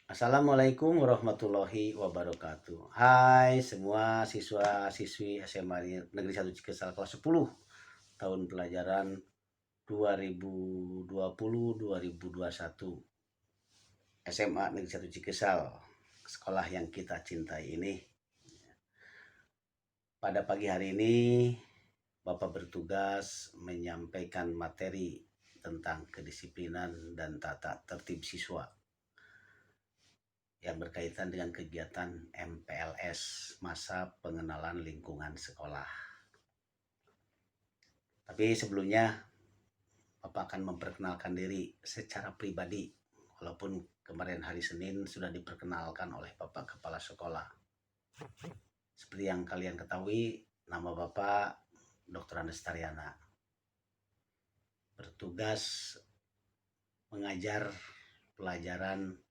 Assalamualaikum warahmatullahi wabarakatuh. Hai semua siswa-siswi SMA Negeri 1 Cikesal kelas 10 tahun pelajaran 2020-2021 SMA Negeri 1 Cikesal, sekolah yang kita cintai ini. Pada pagi hari ini Bapak bertugas menyampaikan materi tentang kedisiplinan dan tata tertib siswa yang berkaitan dengan kegiatan MPLS, Masa Pengenalan Lingkungan Sekolah. Tapi sebelumnya, Bapak akan memperkenalkan diri secara pribadi, walaupun kemarin hari Senin sudah diperkenalkan oleh Bapak Kepala Sekolah. Seperti yang kalian ketahui, nama Bapak Dr. Andes Taryana. Bertugas mengajar pelajaran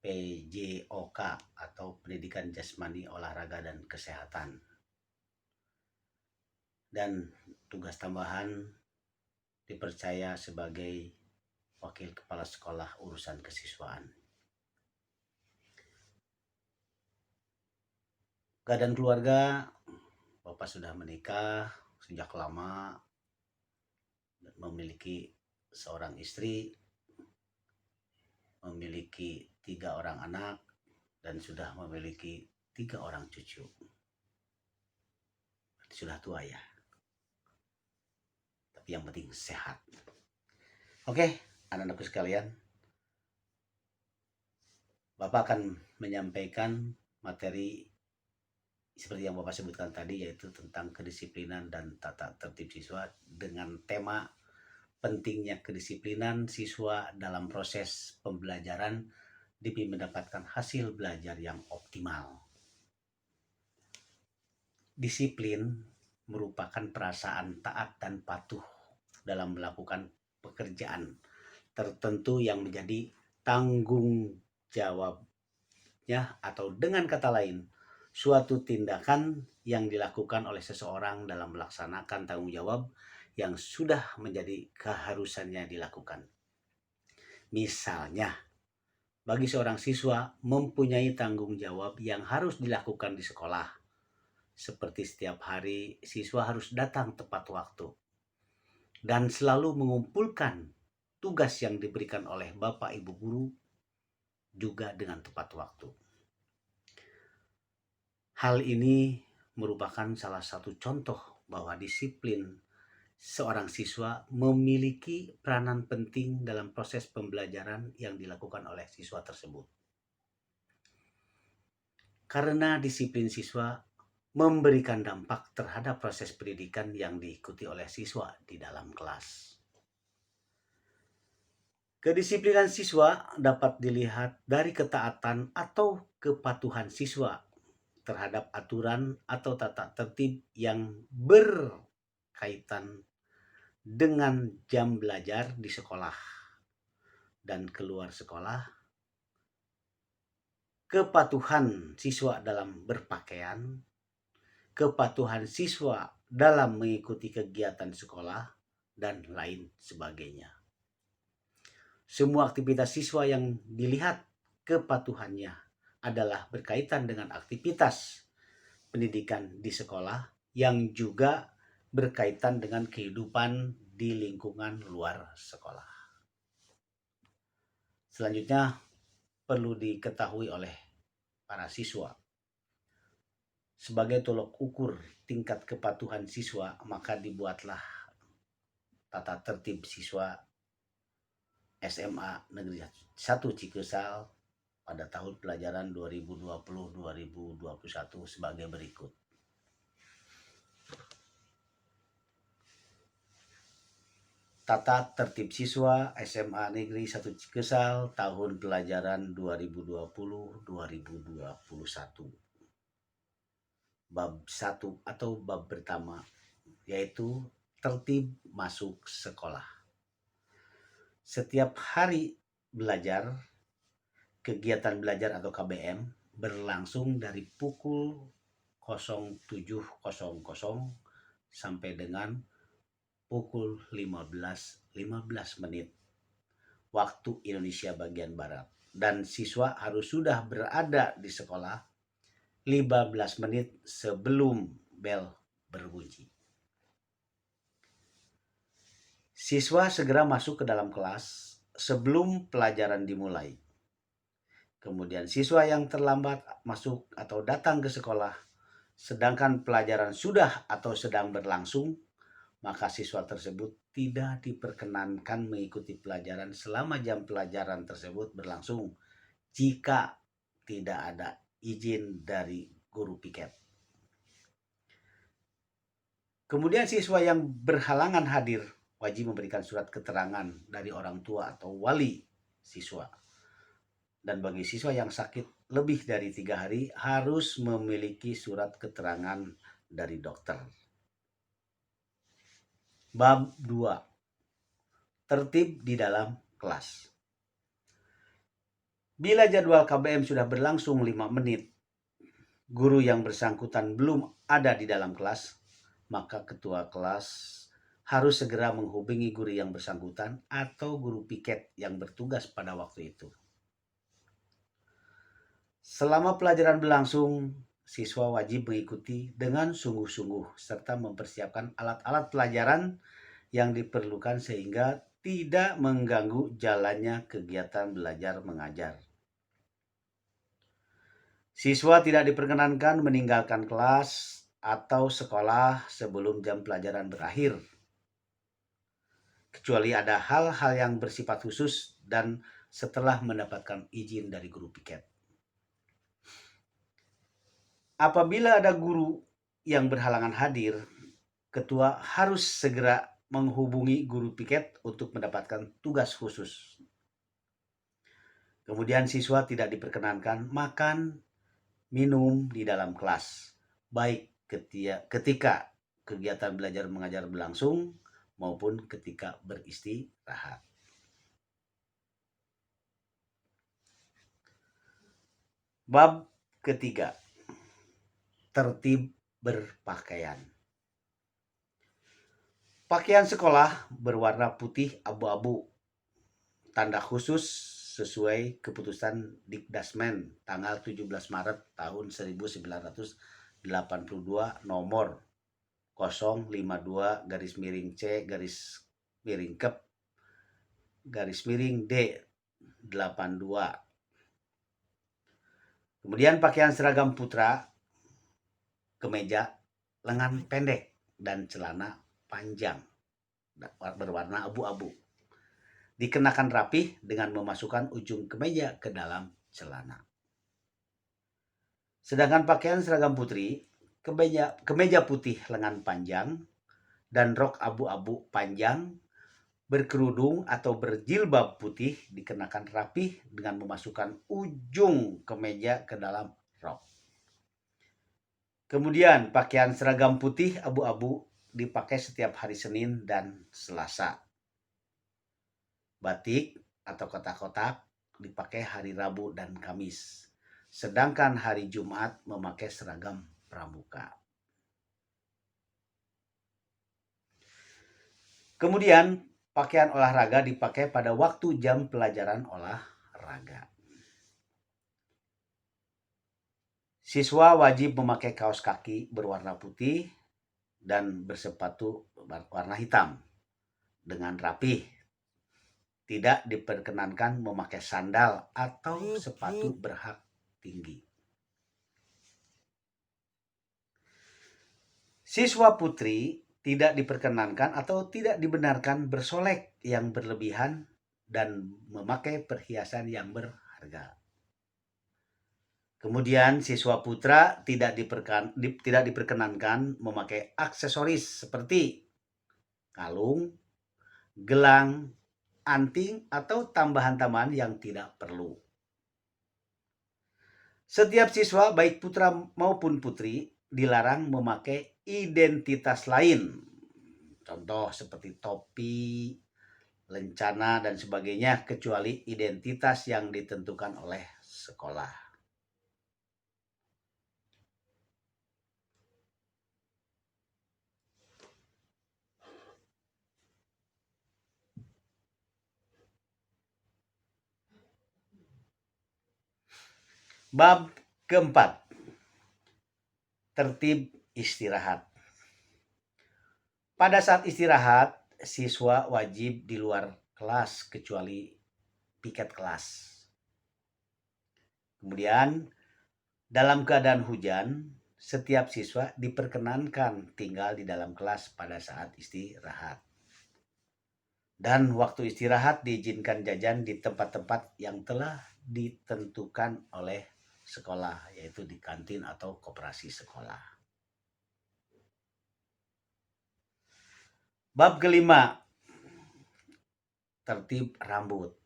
PJOK atau Pendidikan Jasmani, Olahraga, dan Kesehatan. Dan tugas tambahan dipercaya sebagai Wakil Kepala Sekolah Urusan Kesiswaan. Keadaan keluarga, Bapak sudah menikah sejak lama dan memiliki seorang istri, memiliki 3 orang anak, dan sudah memiliki 3 orang cucu. Sudah tua ya, tapi yang penting sehat. Oke, anak-anakku sekalian, Bapak akan menyampaikan materi seperti yang Bapak sebutkan tadi, yaitu tentang kedisiplinan dan tata tertib siswa dengan tema pentingnya kedisiplinan siswa dalam proses pembelajaran demi mendapatkan hasil belajar yang optimal. Disiplin merupakan perasaan taat dan patuh dalam melakukan pekerjaan tertentu yang menjadi tanggung jawabnya, atau dengan kata lain, suatu tindakan yang dilakukan oleh seseorang dalam melaksanakan tanggung jawab yang sudah menjadi keharusannya dilakukan. Misalnya, bagi seorang siswa mempunyai tanggung jawab yang harus dilakukan di sekolah, seperti setiap hari siswa harus datang tepat waktu dan selalu mengumpulkan tugas yang diberikan oleh Bapak Ibu guru juga dengan tepat waktu. Hal ini merupakan salah satu contoh bahwa disiplin seorang siswa memiliki peranan penting dalam proses pembelajaran yang dilakukan oleh siswa tersebut. Karena disiplin siswa memberikan dampak terhadap proses pendidikan yang diikuti oleh siswa di dalam kelas. Kedisiplinan siswa dapat dilihat dari ketaatan atau kepatuhan siswa terhadap aturan atau tata tertib yang berkaitan dengan jam belajar di sekolah dan keluar sekolah, kepatuhan siswa dalam berpakaian, kepatuhan siswa dalam mengikuti kegiatan sekolah, dan lain sebagainya. Semua aktivitas siswa yang dilihat kepatuhannya adalah berkaitan dengan aktivitas pendidikan di sekolah yang juga berkaitan dengan kehidupan di lingkungan luar sekolah. Selanjutnya perlu diketahui oleh para siswa, sebagai tolok ukur tingkat kepatuhan siswa, maka dibuatlah tata tertib siswa SMA Negeri 1 Cikesal pada tahun pelajaran 2020-2021 sebagai berikut. Tata tertib siswa SMA Negeri 1 Cikesal tahun pelajaran 2020-2021. Bab 1 atau bab pertama, yaitu tertib masuk sekolah. Setiap hari belajar, kegiatan belajar atau KBM berlangsung dari pukul 07.00 sampai dengan pukul 15.15 waktu Indonesia bagian Barat. dan siswa harus sudah berada di sekolah 15 menit sebelum bel berbunyi. Siswa segera masuk ke dalam kelas sebelum pelajaran dimulai. Kemudian siswa yang terlambat masuk atau datang ke sekolah sedangkan pelajaran sudah atau sedang berlangsung, maka siswa tersebut tidak diperkenankan mengikuti pelajaran selama jam pelajaran tersebut berlangsung jika tidak ada izin dari guru piket. Kemudian siswa yang berhalangan hadir wajib memberikan surat keterangan dari orang tua atau wali siswa. Dan bagi siswa yang sakit lebih dari 3 hari harus memiliki surat keterangan dari dokter. Bab 2. Tertib di dalam kelas. Bila jadwal KBM sudah berlangsung 5 menit, guru yang bersangkutan belum ada di dalam kelas, maka ketua kelas harus segera menghubungi guru yang bersangkutan atau guru piket yang bertugas pada waktu itu. Selama pelajaran berlangsung, siswa wajib mengikuti dengan sungguh-sungguh serta mempersiapkan alat-alat pelajaran yang diperlukan sehingga tidak mengganggu jalannya kegiatan belajar mengajar. Siswa tidak diperkenankan meninggalkan kelas atau sekolah sebelum jam pelajaran berakhir, kecuali ada hal-hal yang bersifat khusus dan setelah mendapatkan izin dari guru piket. Apabila ada guru yang berhalangan hadir, ketua harus segera menghubungi guru piket untuk mendapatkan tugas khusus. Kemudian siswa tidak diperkenankan makan, minum di dalam kelas, baik ketika kegiatan belajar mengajar berlangsung maupun ketika beristirahat. Bab ketiga, tertib berpakaian. Pakaian sekolah berwarna putih abu-abu, tanda khusus sesuai keputusan Dikdasmen tanggal 17 Maret tahun 1982 nomor 052-Kep-D82. Kemudian pakaian seragam putra, kemeja lengan pendek dan celana panjang berwarna abu-abu. Dikenakan rapih dengan memasukkan ujung kemeja ke dalam celana. Sedangkan pakaian seragam putri, kemeja putih lengan panjang dan rok abu-abu panjang, berkerudung atau berjilbab putih dikenakan rapih dengan memasukkan ujung kemeja ke dalam rok. Kemudian pakaian seragam putih abu-abu dipakai setiap hari Senin dan Selasa. Batik atau kotak-kotak dipakai hari Rabu dan Kamis. Sedangkan hari Jumat memakai seragam pramuka. Kemudian pakaian olahraga dipakai pada waktu jam pelajaran olahraga. Siswa wajib memakai kaos kaki berwarna putih dan bersepatu warna hitam dengan rapih. Tidak diperkenankan memakai sandal atau sepatu berhak tinggi. Siswa putri tidak diperkenankan atau tidak dibenarkan bersolek yang berlebihan dan memakai perhiasan yang berharga. Kemudian siswa putra tidak diperkenankan memakai aksesoris seperti kalung, gelang, anting, atau tambahan-tambahan yang tidak perlu. Setiap siswa baik putra maupun putri dilarang memakai identitas lain. Contoh seperti topi, lencana, dan sebagainya kecuali identitas yang ditentukan oleh sekolah. Bab keempat, tertib istirahat. Pada saat istirahat, siswa wajib di luar kelas kecuali piket kelas. Kemudian, dalam keadaan hujan, setiap siswa diperkenankan tinggal di dalam kelas pada saat istirahat. Dan waktu istirahat diizinkan jajan di tempat-tempat yang telah ditentukan oleh sekolah, yaitu di kantin atau koperasi sekolah. Bab kelima, tertib rambut.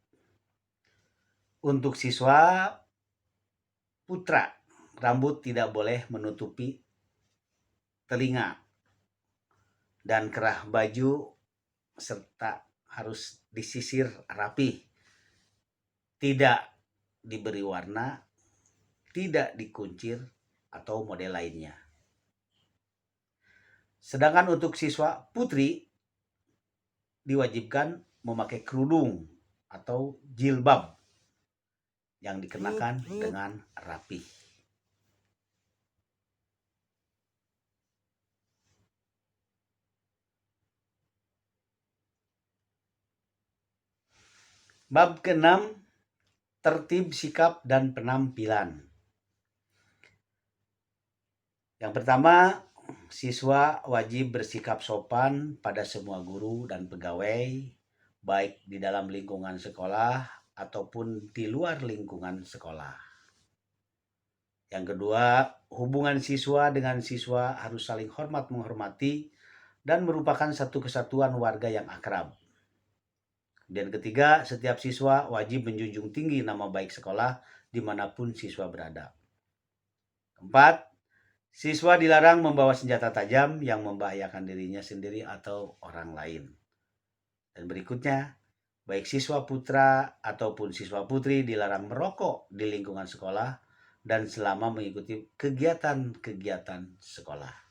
Untuk siswa putra, rambut tidak boleh menutupi telinga dan kerah baju serta harus disisir rapi. Tidak diberi warna, tidak dikuncir atau model lainnya. Sedangkan untuk siswa putri diwajibkan memakai kerudung atau jilbab yang dikenakan dengan rapi. Bab ke-6, tertib sikap dan penampilan. Yang pertama, siswa wajib bersikap sopan pada semua guru dan pegawai, baik di dalam lingkungan sekolah ataupun di luar lingkungan sekolah. Yang kedua, hubungan siswa dengan siswa harus saling hormat menghormati dan merupakan satu kesatuan warga yang akrab. Dan ketiga, setiap siswa wajib menjunjung tinggi nama baik sekolah dimanapun siswa berada. Keempat, siswa dilarang membawa senjata tajam yang membahayakan dirinya sendiri atau orang lain. Dan berikutnya, baik siswa putra ataupun siswa putri dilarang merokok di lingkungan sekolah dan selama mengikuti kegiatan-kegiatan sekolah.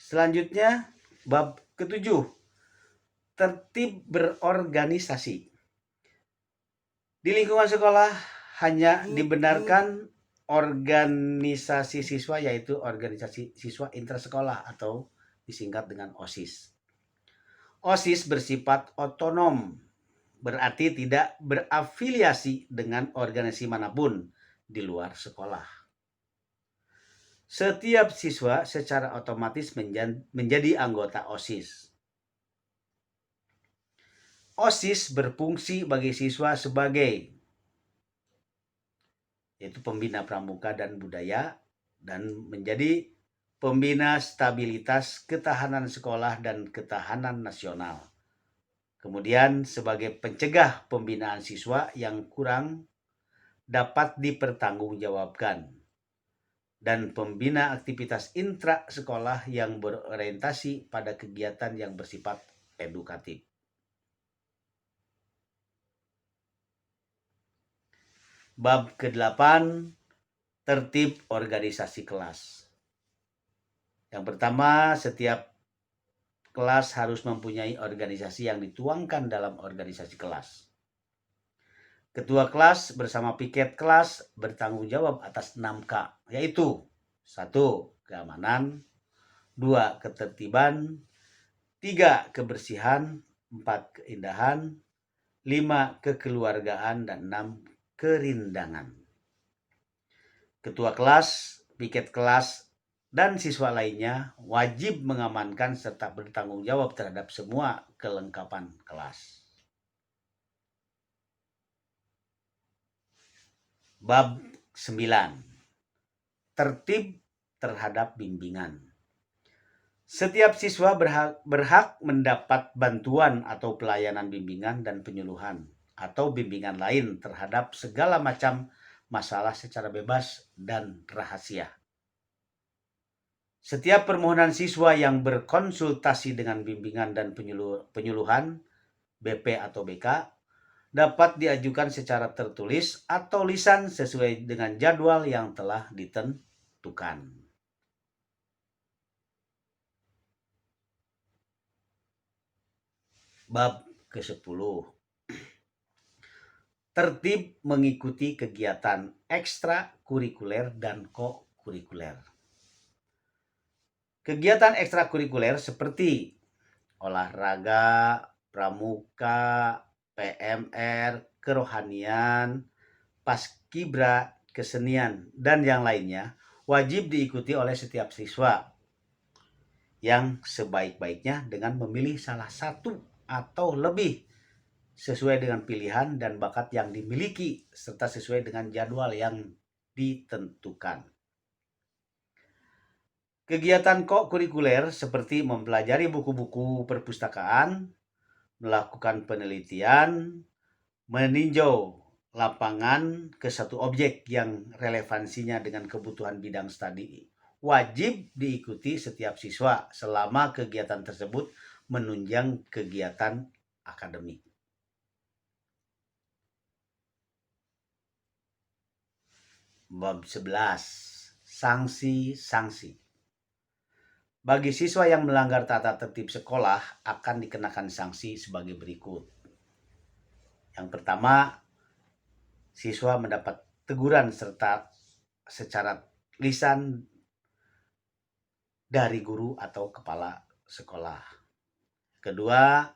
Selanjutnya, bab ke-7, tertib berorganisasi. Di lingkungan sekolah hanya dibenarkan organisasi siswa, yaitu organisasi siswa intrasekolah atau disingkat dengan OSIS. OSIS bersifat otonom, berarti tidak berafiliasi dengan organisasi manapun di luar sekolah. Setiap siswa secara otomatis menjadi anggota OSIS. OSIS berfungsi bagi siswa sebagai yaitu pembina pramuka dan budaya dan menjadi pembina stabilitas ketahanan sekolah dan ketahanan nasional. Kemudian sebagai pencegah pembinaan siswa yang kurang dapat dipertanggungjawabkan dan pembina aktivitas intra sekolah yang berorientasi pada kegiatan yang bersifat edukatif. Bab ke-8, tertib organisasi kelas. Yang pertama, setiap kelas harus mempunyai organisasi yang dituangkan dalam organisasi kelas. Ketua kelas bersama piket kelas bertanggung jawab atas 6K, yaitu 1. Keamanan, 2. Ketertiban, 3. Kebersihan, 4. Keindahan, 5. Kekeluargaan, dan 6. Kerindangan. Ketua kelas, piket kelas, dan siswa lainnya wajib mengamankan serta bertanggung jawab terhadap semua kelengkapan kelas. Bab 9, tertib terhadap bimbingan. Setiap siswa berhak mendapat bantuan atau pelayanan bimbingan dan penyuluhan atau bimbingan lain terhadap segala macam masalah secara bebas dan rahasia. Setiap permohonan siswa yang berkonsultasi dengan bimbingan dan penyuluhan, BP atau BK, dapat diajukan secara tertulis atau lisan sesuai dengan jadwal yang telah ditentukan. Bab ke-10. Tertib mengikuti kegiatan ekstrakurikuler dan kokurikuler. Kegiatan ekstrakurikuler seperti olahraga, pramuka, PMR, kerohanian, paskibra, kesenian, dan yang lainnya wajib diikuti oleh setiap siswa yang sebaik-baiknya dengan memilih salah satu atau lebih sesuai dengan pilihan dan bakat yang dimiliki serta sesuai dengan jadwal yang ditentukan. Kegiatan kokurikuler seperti mempelajari buku-buku perpustakaan, melakukan penelitian, meninjau lapangan ke satu objek yang relevansinya dengan kebutuhan bidang studi wajib diikuti setiap siswa selama kegiatan tersebut menunjang kegiatan akademik. Bab 11. Sanksi-sanksi. Bagi siswa yang melanggar tata tertib sekolah akan dikenakan sanksi sebagai berikut. Yang pertama, siswa mendapat teguran serta secara lisan dari guru atau kepala sekolah. Kedua,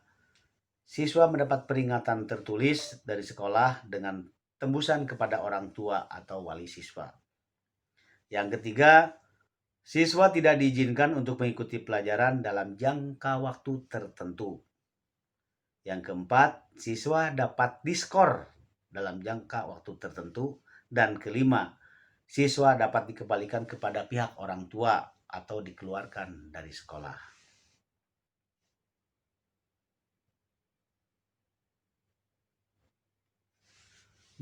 siswa mendapat peringatan tertulis dari sekolah dengan tembusan kepada orang tua atau wali siswa. Yang ketiga, siswa tidak diizinkan untuk mengikuti pelajaran dalam jangka waktu tertentu. Yang keempat, siswa dapat diskor dalam jangka waktu tertentu. Dan kelima, siswa dapat dikembalikan kepada pihak orang tua atau dikeluarkan dari sekolah.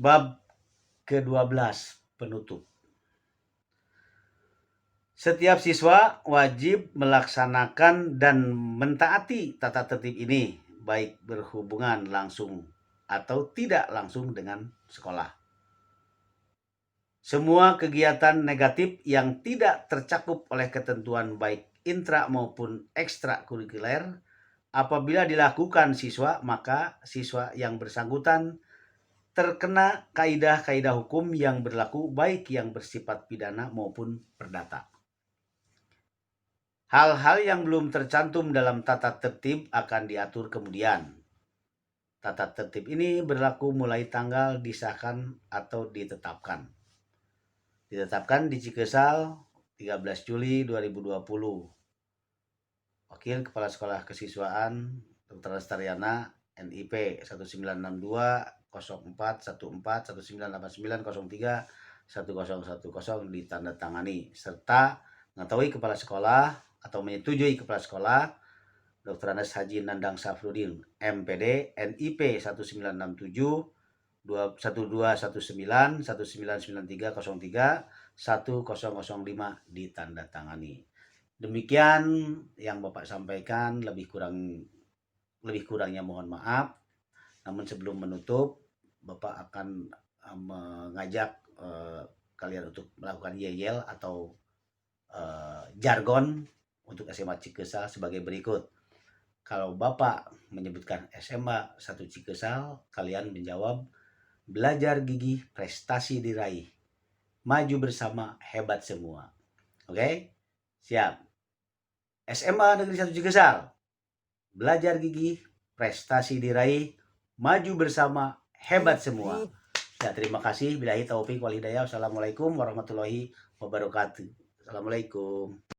Bab ke-12, penutup. Setiap siswa wajib melaksanakan dan mentaati tata tertib ini, baik berhubungan langsung atau tidak langsung dengan sekolah. Semua kegiatan negatif yang tidak tercakup oleh ketentuan baik intra maupun ekstrakurikuler, apabila dilakukan siswa, maka siswa yang bersangkutan terkena kaidah-kaidah hukum yang berlaku baik yang bersifat pidana maupun perdata. Hal-hal yang belum tercantum dalam tata tertib akan diatur kemudian. Tata tertib ini berlaku mulai tanggal disahkan atau ditetapkan. Ditetapkan di Cikesal 13 Juli 2020. Wakil Kepala Sekolah Kesiswaan Dr. Lestariana NIP 1962 04 14 1989 03 1010 ditandatangani serta mengetahui kepala sekolah atau menyetujui kepala sekolah Dr. Andes Haji Nandang Safrudin MPD NIP 1967 1219 1993 03 1005 ditandatangani. Demikian yang Bapak sampaikan, lebih kurangnya mohon maaf. Namun sebelum menutup, Bapak akan mengajak kalian untuk melakukan yel atau jargon untuk SMA Cikesal sebagai berikut. Kalau Bapak menyebutkan SMA 1 Cikesal, kalian menjawab belajar gigih, prestasi diraih, maju bersama, hebat semua. Oke? Siap. SMA Negeri 1 Cikesal, belajar gigih, prestasi diraih, maju bersama, hebat semua. Ya, terima kasih. Billahi taufik wal hidayah. Wassalamualaikum warahmatullahi wabarakatuh. Assalamualaikum.